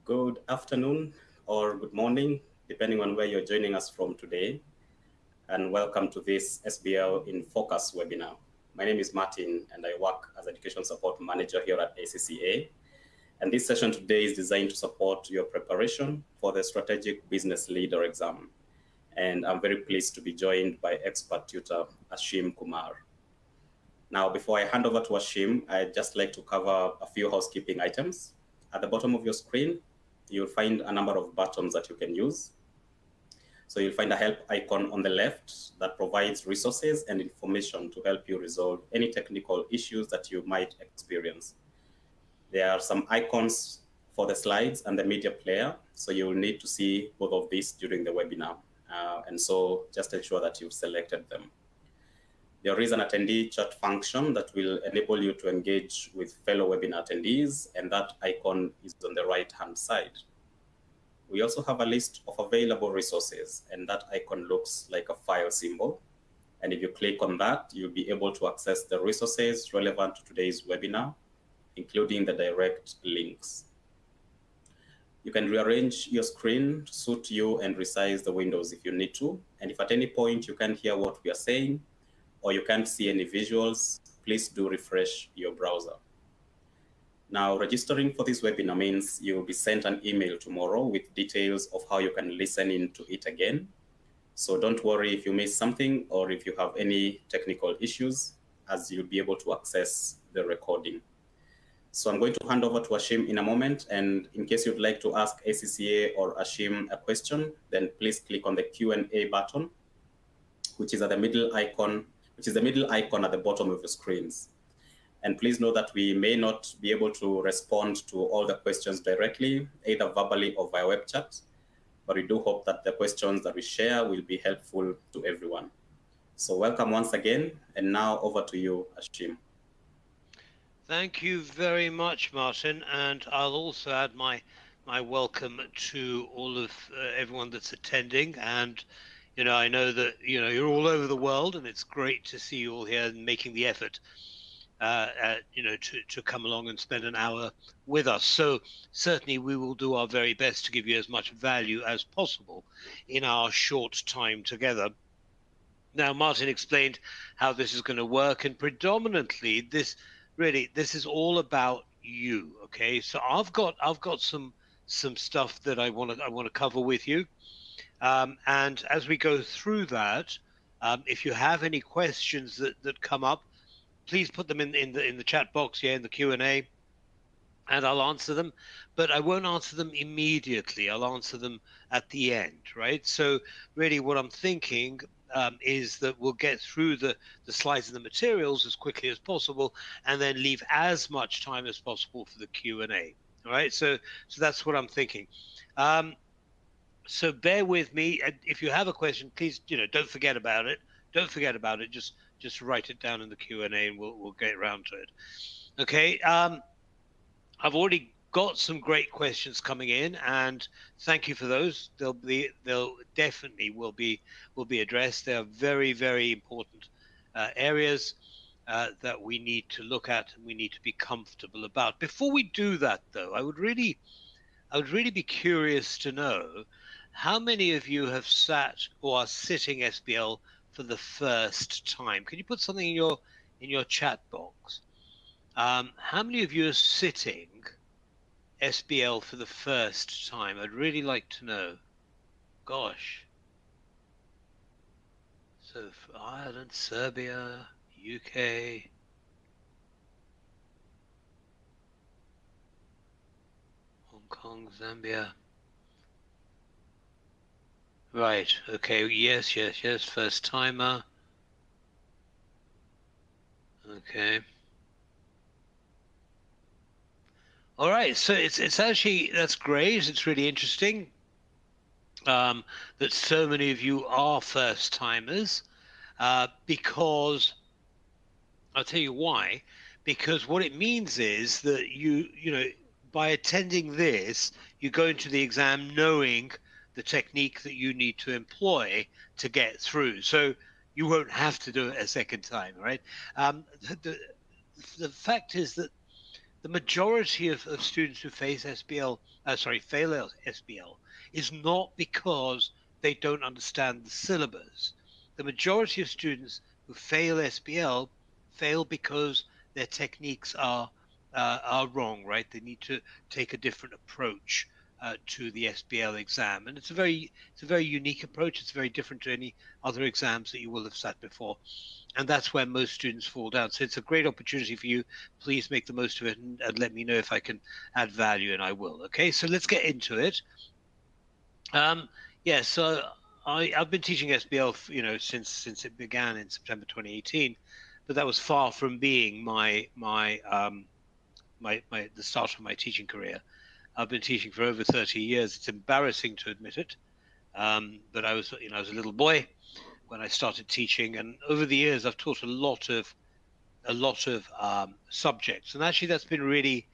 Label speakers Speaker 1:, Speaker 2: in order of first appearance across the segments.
Speaker 1: Good afternoon or good morning, depending on where you're joining us from today. And welcome to this SBL in Focus webinar. My name is Martin, and I work as Education Support Manager here at ACCA. And this session today is designed to support your preparation for the Strategic Business Leader exam. And I'm very pleased to be joined by expert tutor Ashim Kumar. Now, before I hand over to Ashim, I'd just like to cover a few housekeeping items. At the bottom of your screen, you'll find a number of buttons that you can use. So you'll find a help icon on the left that provides resources and information to help you resolve any technical issues that you might experience. There are some icons for the slides and the media player. So you'll need to see both of these during the webinar. And so just ensure that you've selected them. There is an attendee chat function that will enable you to engage with fellow webinar attendees, and that icon is on the right-hand side. We also have a list of available resources, and that icon looks like a file symbol. And if you click on that, you'll be able to access the resources relevant to today's webinar, including the direct links. You can rearrange your screen to suit you and resize the windows if you need to. And if at any point you can't hear what we are saying, or you can't see any visuals, please do refresh your browser. Now, registering for this webinar means you will be sent an email tomorrow with details of how you can listen in to it again. So don't worry if you miss something or if you have any technical issues, as you'll be able to access the recording. So I'm going to hand over to Ashim in a moment. And in case you'd like to ask ACCA or Ashim a question, then please click on the Q&A button, which is at the middle icon at the bottom of your screens. And please know that we may not be able to respond to all the questions directly, either verbally or via web chat, but we do hope that the questions that we share will be helpful to everyone. So welcome once again, and now over to you, Ashim.
Speaker 2: Thank you very much, Martin, and I'll also add my welcome to all of everyone that's attending. And I know that you're all over the world, and it's great to see you all here and making the effort, to come along and spend an hour with us. So certainly we will do our very best to give you as much value as possible in our short time together. Now, Martin explained how this is going to work, and predominantly this is all about you. Okay, so I've got some stuff that I want to cover with you. And as we go through that, if you have any questions that come up, please put them in the chat box here in the Q&A, and I'll answer them. But I won't answer them immediately. I'll answer them at the end, right? So really what I'm thinking is that we'll get through the slides and the materials as quickly as possible, and then leave as much time as possible for the Q&A. All right, so that's what I'm thinking. So bear with me. If you have a question, please, don't forget about it. Don't forget about it. Just write it down in the Q&A, and we'll get around to it. Okay. I've already got some great questions coming in, and thank you for those. They'll definitely will be addressed. They are very, very important areas that we need to look at and we need to be comfortable about. Before we do that, though, I would really be curious to know how many of you have sat or are sitting SBL for the first time. Can you put something in your chat box? How many of you are sitting SBL for the first time? I'd really like to know. Gosh. So for Ireland, Serbia, UK. Hong Kong, Zambia. Right, okay, yes, first timer. Okay. All right, so it's actually, that's great. It's really interesting that so many of you are first timers, because I'll tell you why. Because what it means is that by attending this, you go into the exam knowing the technique that you need to employ to get through. So you won't have to do it a second time, right? The fact is that the majority of students who face fail SBL is not because they don't understand the syllabus. The majority of students who fail SBL fail because their techniques are wrong, right? They need to take a different approach to the SBL exam, and it's a very unique approach. It's very different to any other exams that you will have sat before, and that's where most students fall down. So it's a great opportunity for you. Please make the most of it, and let me know if I can add value, and I will. Okay, so let's get into it. Yeah, so I've been teaching SBL, since it began in September 2018, but that was far from being the start of my teaching career. I've been teaching for over 30 years. It's embarrassing to admit it, but I was a little boy when I started teaching, and over the years I've taught a lot of subjects, and actually that's been really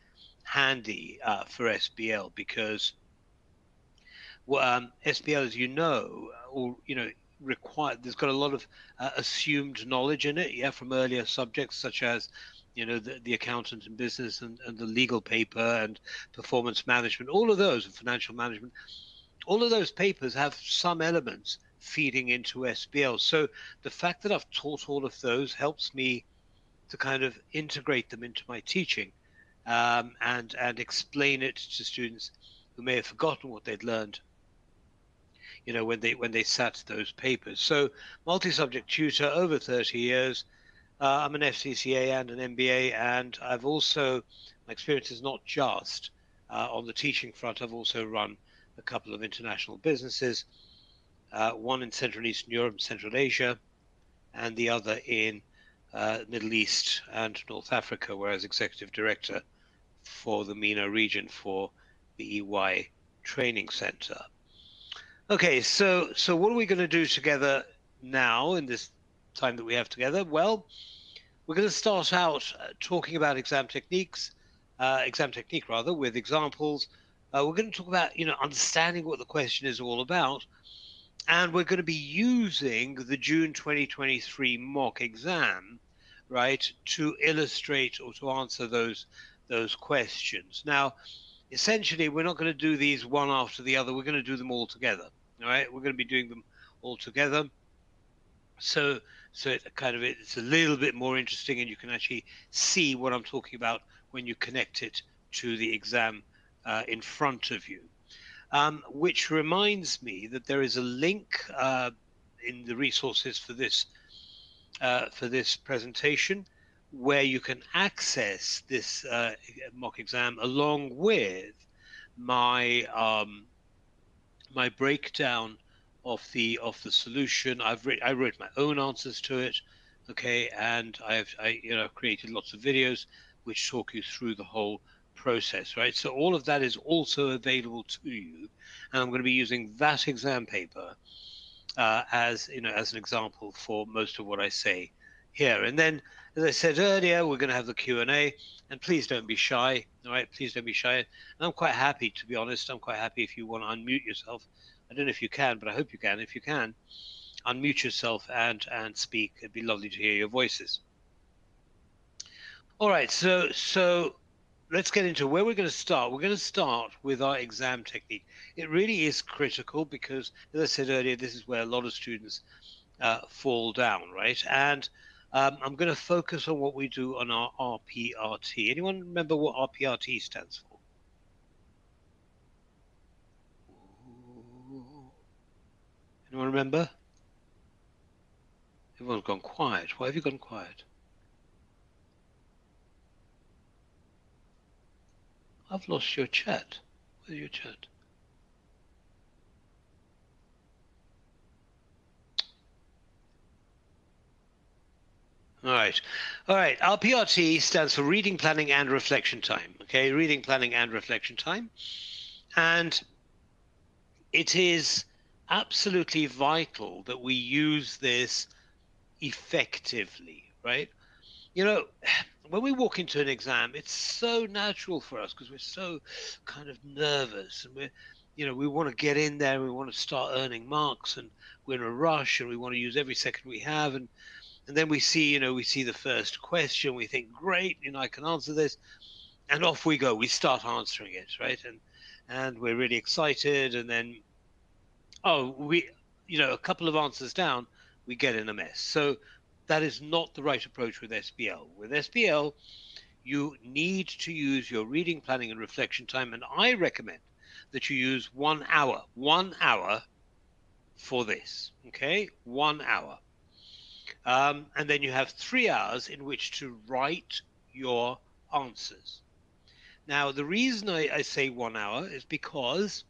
Speaker 2: handy for SBL because SBL, as you know, there's got a lot of assumed knowledge in it, from earlier subjects such as the accountant and business and the legal paper and performance management, all of those, and financial management. All of those papers have some elements feeding into SBL. So the fact that I've taught all of those helps me to kind of integrate them into my teaching, and explain it to students who may have forgotten what they'd learned, when they sat those papers. So multi-subject tutor over 30 years. I'm an FCCA and an MBA, and I've also, my experience is not just on the teaching front. I've also run a couple of international businesses, one in Central and Eastern Europe and Central Asia, and the other in Middle East and North Africa, where I was executive director for the MENA region for the EY Training Center. Okay, so what are we going to do together now in this time that we have together? Well, we're going to start out talking about exam technique with examples. We're going to talk about understanding what the question is all about, and we're going to be using the June 2023 mock exam, right, to illustrate or to answer those questions. Now, essentially, we're not going to do these one after the other. We're going to do them all together. All right, we're going to be doing them all together. So it's a little bit more interesting, and you can actually see what I'm talking about when you connect it to the exam in front of you. Which reminds me that there is a link in the resources for this presentation where you can access this mock exam along with my my breakdown of the solution. I wrote my own answers to it, okay, and I created lots of videos which talk you through the whole process, right? So all of that is also available to you, and I'm going to be using that exam paper as an example for most of what I say here. And then, as I said earlier, we're going to have the Q&A, and please don't be shy. All right, please don't be shy. And I'm quite happy, to be honest. I'm quite happy if you want to unmute yourself. I don't know if you can, but I hope you can. If you can, unmute yourself and speak. It'd be lovely to hear your voices. All right, so let's get into where we're going to start. We're going to start with our exam technique. It really is critical because, as I said earlier, this is where a lot of students fall down, right? And I'm going to focus on what we do on our RPRT. Anyone remember what RPRT stands for? Anyone remember? Everyone's gone quiet. Why have you gone quiet? I've lost your chat. Where's your chat? All right. RPRT stands for Reading, Planning, and Reflection Time. Okay, Reading, Planning, and Reflection Time. And it is absolutely vital that we use this effectively, right? When we walk into an exam, it's so natural for us because we're so kind of nervous, and we want to get in there, and we want to start earning marks, and we're in a rush, and we want to use every second we have, and then we see the first question, we think, great, I can answer this, and off we go. We start answering it, right? And we're really excited, and then a couple of answers down, we get in a mess. So that is not the right approach with SBL. With SBL, you need to use your reading, planning, and reflection time, and I recommend that you use 1 hour. 1 hour for this, okay? 1 hour. And then you have 3 hours in which to write your answers. Now, the reason I say 1 hour is because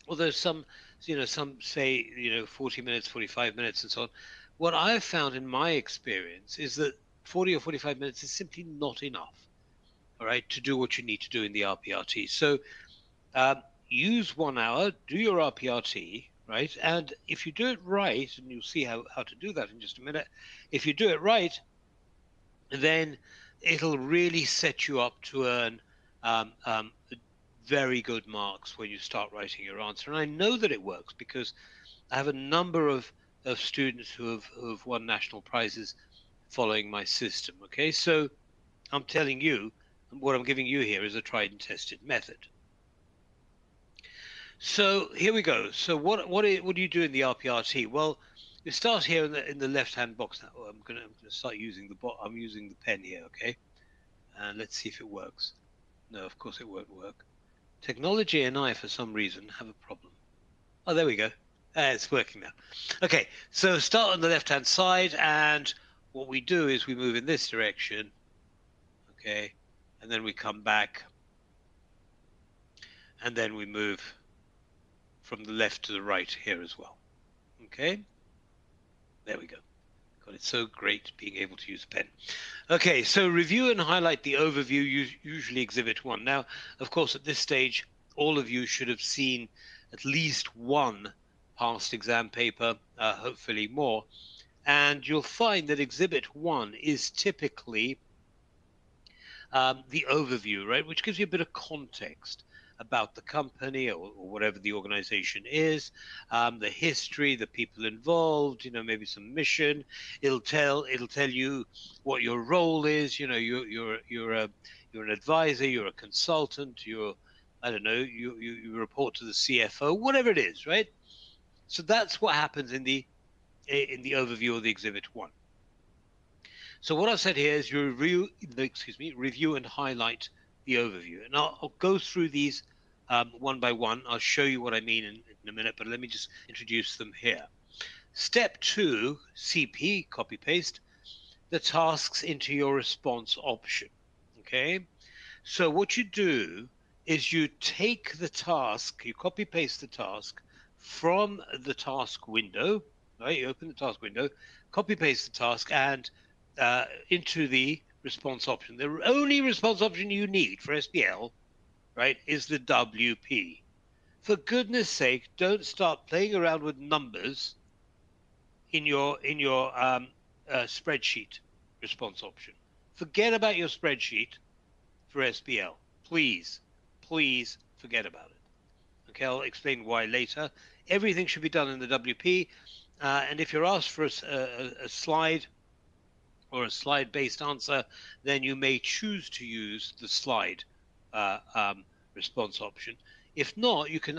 Speaker 2: although some say 40 minutes, 45 minutes, and so on, what I've found in my experience is that 40 or 45 minutes is simply not enough, all right, to do what you need to do in the RPRT. So use 1 hour, do your RPRT, right? And if you do it right, and you'll see how to do that in just a minute, if you do it right, then it'll really set you up to earn very good marks when you start writing your answer. And I know that it works because I have a number of students who have won national prizes following my system. Okay, so I'm telling you, what I'm giving you here is a tried and tested method. So here we go. So what do you do in the RPRT? Well, you start here in the left hand box. Now I'm gonna start using I'm using the pen here. Okay, and let's see if it works. No, of course it won't work. Technology and I, for some reason, have a problem. Oh, there we go. It's working now. Okay, so start on the left-hand side, and what we do is we move in this direction. Okay, and then we come back, and then we move from the left to the right here as well. Okay, there we go. God, it's so great being able to use a pen. Okay, so review and highlight the overview, usually Exhibit 1. Now, of course, at this stage, all of you should have seen at least one past exam paper, hopefully more. And you'll find that Exhibit 1 is typically the overview, right, which gives you a bit of context about the company or whatever the organization is, the history, the people involved, maybe some mission. It'll tell you what your role is. You're an advisor, you're a consultant, I don't know, you report to the CFO, whatever it is, right? So that's what happens in the overview of the Exhibit 1. So what I've said here is you review and highlight the overview. And I'll go through these one by one. I'll show you what I mean in a minute, but let me just introduce them here. Step 2, CP, copy paste, the tasks into your response option. Okay, so what you do is you take the task, you copy paste the task from the task window, right? You open the task window, copy paste the task, and into the response option. The only response option you need for SBL, right, is the WP. For goodness sake, don't start playing around with numbers in your spreadsheet response option. Forget about your spreadsheet for SBL. Please forget about it. Okay, I'll explain why later. Everything should be done in the WP, and if you're asked for a slide or a slide-based answer, then you may choose to use the slide response option. If not, you can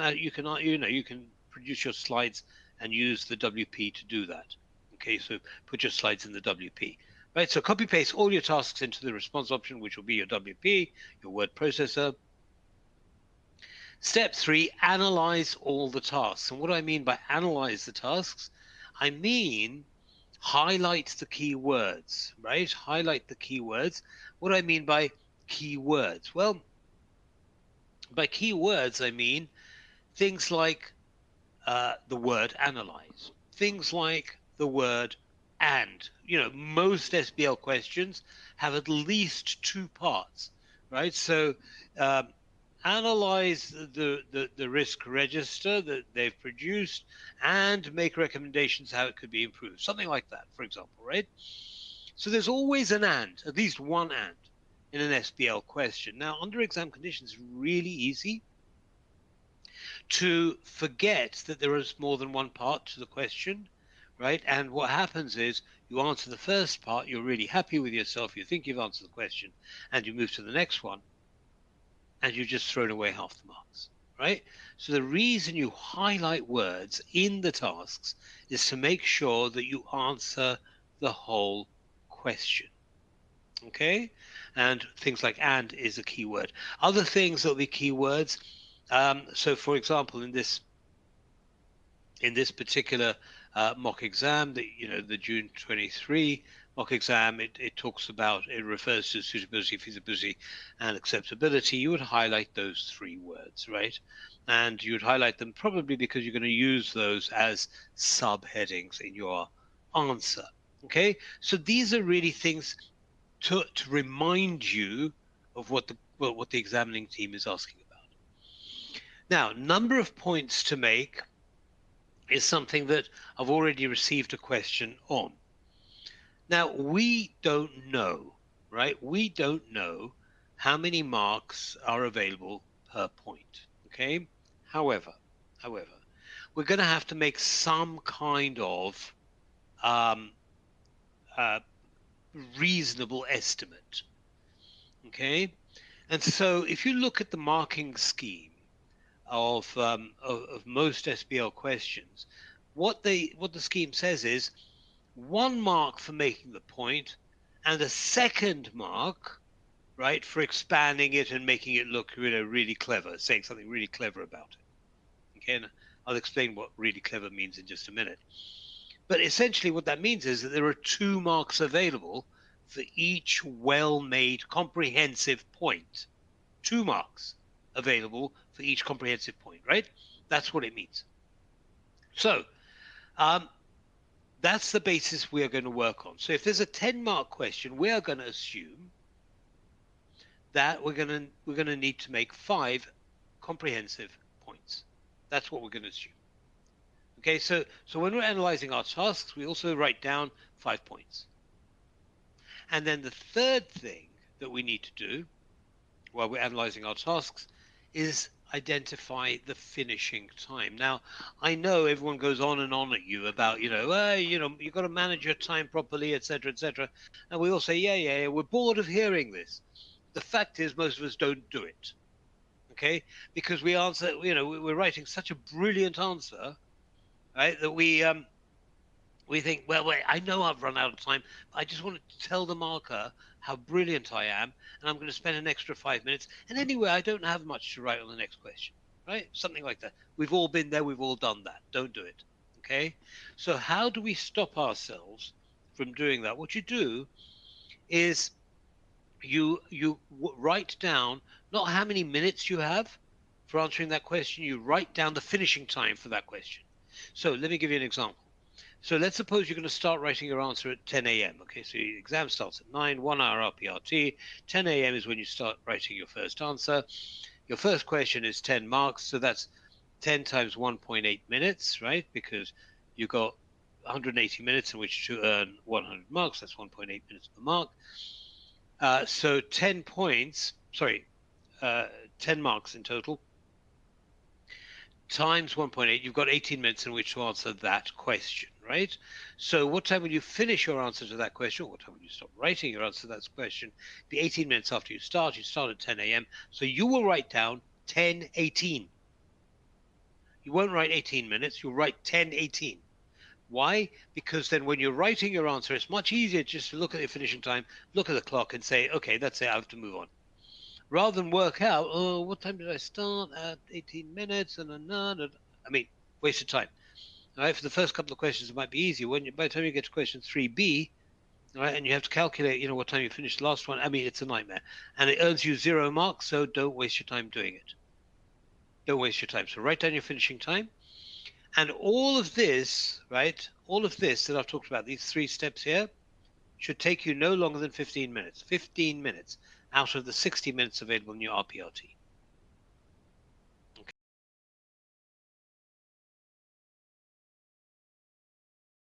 Speaker 2: produce your slides and use the WP to do that. Okay, so put your slides in the WP. Right, so copy paste all your tasks into the response option, which will be your WP, your word processor. Step 3, analyze all the tasks. And what do I mean by analyze the tasks? I mean highlight the key words, right? Highlight the key words. What do I mean by key words? Well, by key words, I mean things like the word analyze, things like the word and. Most SBL questions have at least 2 parts, right? So analyze the risk register that they've produced and make recommendations how it could be improved. Something like that, for example, right? So there's always an and, at least one and, in an SBL question. Now, under exam conditions, it's really easy to forget that there is more than one part to the question, right? And what happens is you answer the first part, you're really happy with yourself, you think you've answered the question, and you move to the next one. and you've just thrown away half the marks, right? So the reason you highlight words in the tasks is to make sure that you answer the whole question. Okay, and things like "and" is a key word. Other things that will be keywords. So, for example, in this particular mock exam, the June 23 mock exam, it talks about, it refers to suitability, feasibility, and acceptability. You would highlight those three words, right? And you would highlight them probably because you're going to use those as subheadings in your answer. Okay, so these are really things to remind you of what the examining team is asking about. Now, number of points to make is something that I've already received a question on. Now, we don't know, right? We don't know how many marks are available per point, okay? However, we're going to have to make some kind of reasonable estimate, okay? And so if you look at the marking scheme of most SBL questions, what the scheme says is 1 mark for making the point and a second mark, right, for expanding it and making it look, really clever, saying something really clever about it. Okay, and I'll explain what really clever means in just a minute. But essentially what that means is that there are 2 marks available for each well-made comprehensive point. 2 marks available for each comprehensive point, right? That's what it means. So that's the basis we are going to work on. So if there's a 10-mark question, we are going to assume that we're going to need to make 5 comprehensive points. That's what we're going to assume. Okay, so when we're analyzing our tasks, we also write down 5 points. And then the third thing that we need to do while we're analyzing our tasks is identify the finishing time. Now, I know everyone goes on and on at you about, you've got to manage your time properly, etc., etc. And we all say, yeah, we're bored of hearing this. The fact is, most of us don't do it. Okay, because we answer, we're writing such a brilliant answer, right, that we think, well, wait, I know I've run out of time. I just want to tell the marker how brilliant I am, and I'm going to spend an extra 5 minutes. And anyway, I don't have much to write on the next question, right? Something like that. We've all been there. We've all done that. Don't do it. Okay? So how do we stop ourselves from doing that? What you do is you write down not how many minutes you have for answering that question. You write down the finishing time for that question. So let me give you an example. So let's suppose you're going to start writing your answer at 10 a.m. Okay, so your exam starts at 9, 1 hour RPRT. 10 a.m. is when you start writing your first answer. Your first question is 10 marks, so that's 10 times 1.8 minutes, right? Because you've got 180 minutes in which to earn 100 marks. That's 1.8 minutes per mark. So 10 points, 10 marks in total, times 1.8, you've got 18 minutes in which to answer that question, right? So what time will you finish your answer to that question? What time will you stop writing your answer to that question? It'll be 18 minutes after you start. You start at 10 a.m. So you will write down 10:18. You won't write 18 minutes. You'll write 10:18. Why? Because then when you're writing your answer, it's much easier just to look at the finishing time, look at the clock and say, okay, that's it, I have to move on. Rather than work out, oh, what time did I start? At 18 minutes waste of time. All right, for the first couple of questions, it might be easier. By the time you get to question 3B, all right, and you have to calculate, what time you finished the last one. It's a nightmare. And it earns you 0 marks, so don't waste your time doing it. Don't waste your time. So write down your finishing time. And all of this, right, that I've talked about, these 3 steps here, should take you no longer than 15 minutes. 15 minutes out of the 60 minutes available in your RPRT.